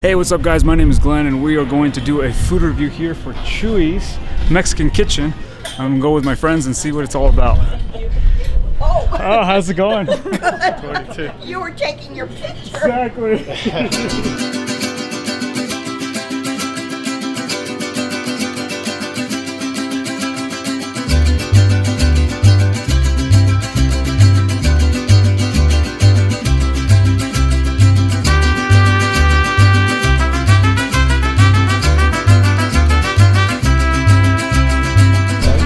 Hey, what's up guys? My name is Glenn and we are going to do a food review here for Chuy's Mexican Kitchen. I'm gonna go with my friends and see what it's all about. Oh, how's it going? Good. You were taking your picture. Exactly.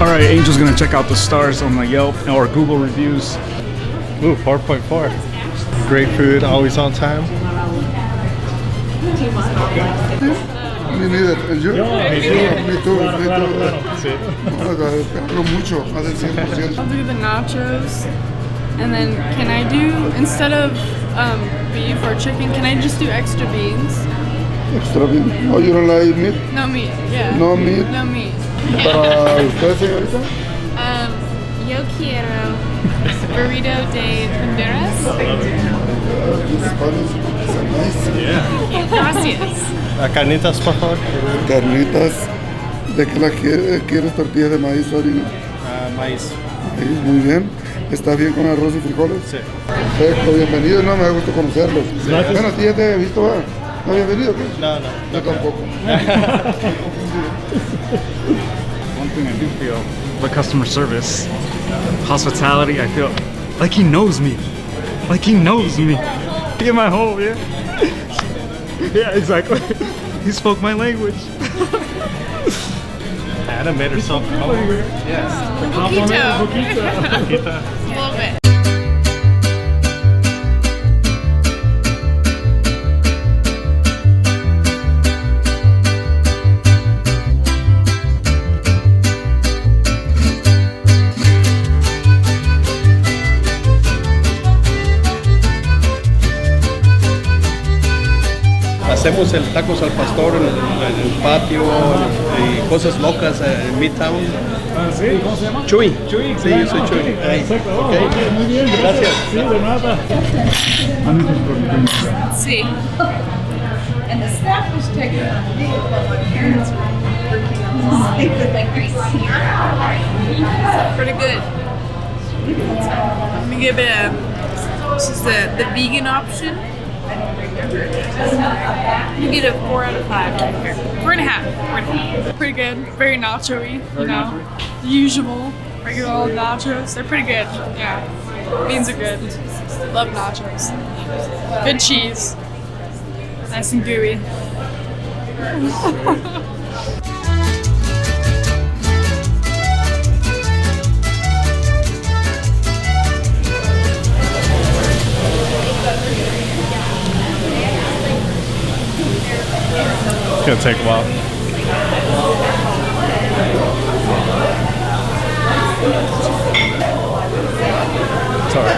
Alright, Angel's gonna check out the stars on my Yelp or Google reviews. Ooh, 4.4. Great food, always on time. Me neither. You? Me too. Mucho, más del 100%. I'll do the nachos, and then can I do, instead of beef or chicken, can I just do extra beans? Extra bean. Oh, you don't like meat? No meat, yeah. No meat? No meat. Para usted, señorita? Yo quiero burrito de banderas. Spanish. Nice. Yeah. Gracias. Carnitas, por favor. Carnitas. ¿De qué la quieres? ¿Tortilla de maíz o harina? Maíz. Maíz, muy bien. ¿Está bien con arroz y frijoles? Sí. Perfecto, bienvenido. No, me da gusto conocerlos. Bueno, a ti ya te he visto, ¿verdad? ¿No habías venido? ¿Qué? No. Yo tampoco. One thing I do feel, the customer service, hospitality, I feel like he knows me. Like he knows me. In my home, yeah? Yeah, exactly. He spoke my language. Anna made herself home. Yes. Poquito. A little bit. Hacemos el tacos al pastor en el patio y cosas locas en Midtown. ¿Sí? ¿Cómo se llama? Chuy. Chuy. Sí, yo soy Chuy. Perfecto. Okay. Muy bien, Gracias. Sí, de nada. Sí. And the staff was taking a video while my parents were working on this. Pretty good. Let me give it a, this is the vegan option. You get a 4 out of 5 right here. 4.5. Pretty good. Very nacho-y, you know. The usual regular old nachos. They're pretty good. Yeah. Beans are good. Love nachos. Good cheese. Nice and gooey. It's gonna take a while. Sorry.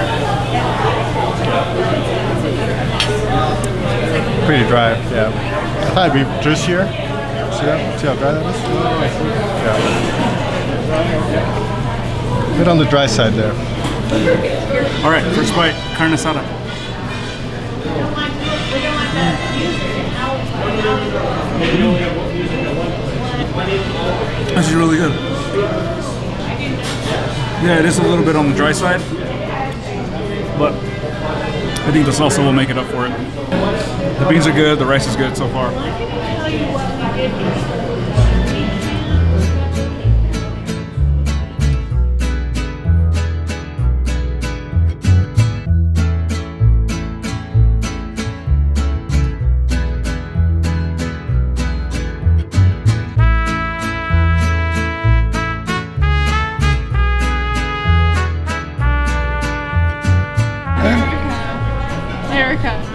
Pretty dry, yeah. I thought it'd be juicier. See that? See how dry that is? Yeah. Bit on the dry side there. Alright, first bite, carne asada. This is really good. Yeah, it is a little bit on the dry side, but I think the salsa will make it up for it. The beans are good, the rice is good so far.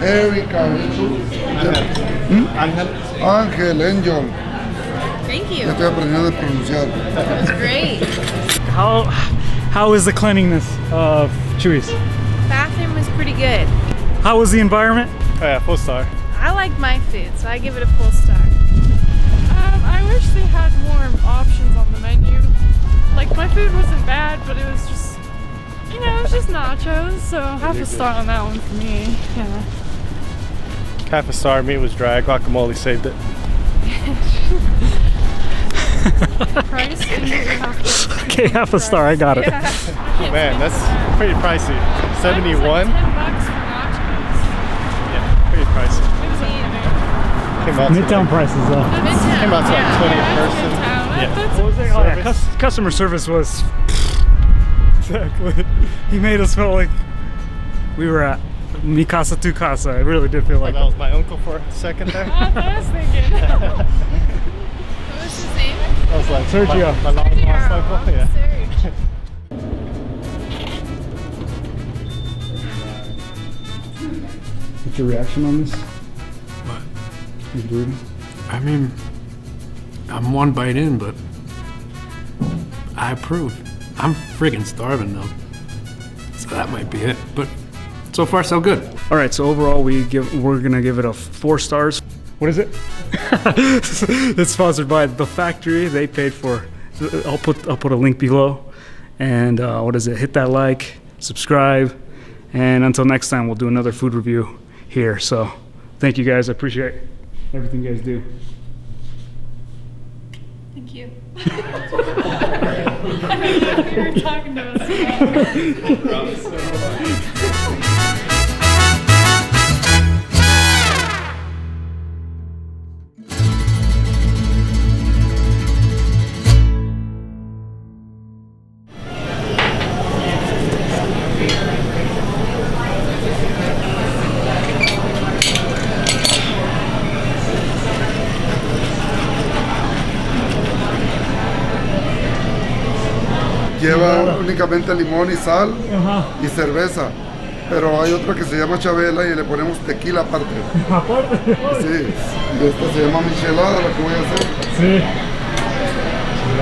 Erika. Ángel, Angel. Thank Ya you. estoy aprendiendo a pronunciar. That's great. How is the cleanliness of Chuy's? Bathroom was pretty good. How was the environment? Oh yeah, full star. I like my food, so I give it a full star. I wish they had more options on the menu. Like, my food wasn't bad, but it was just, you know, it was just nachos, so half a star on that one for me. Yeah. Half a star. Meat was dry. Guacamole saved it. Price and you have Okay, half a star. I got it. Man, that's pretty pricey. 71. $10 for nachos. Yeah, pretty pricey. Came out to Midtown like, prices though. came out to like 20 a person. Yeah. Yeah. What was it? Oh, yeah, customer service was exactly. He made us feel like we were at Mi Casa Tu Casa. It really did feel like That was my uncle for a second there. That's what I was thinking. What was his name? That was like Sergio. My long lost uncle. Yeah. Serge. What's your reaction on this? What? You bleeding? I mean, I'm one bite in, but I approve. I'm friggin' starving though, so that might be it. But so far, so good. All right, so overall we're gonna give it a 4 stars. What is it? It's sponsored by The Factory. They paid for. I'll put a link below. And what is it? Hit that like, subscribe, and until next time, we'll do another food review here. So thank you guys. I appreciate everything you guys do. Thank you. I didn't know if you were talking to us. Lleva únicamente limón y sal y cerveza. Pero hay otra que se llama Chabela y le ponemos tequila aparte. Aparte. Sí. Y esta se llama michelada, la que voy a hacer. Sí.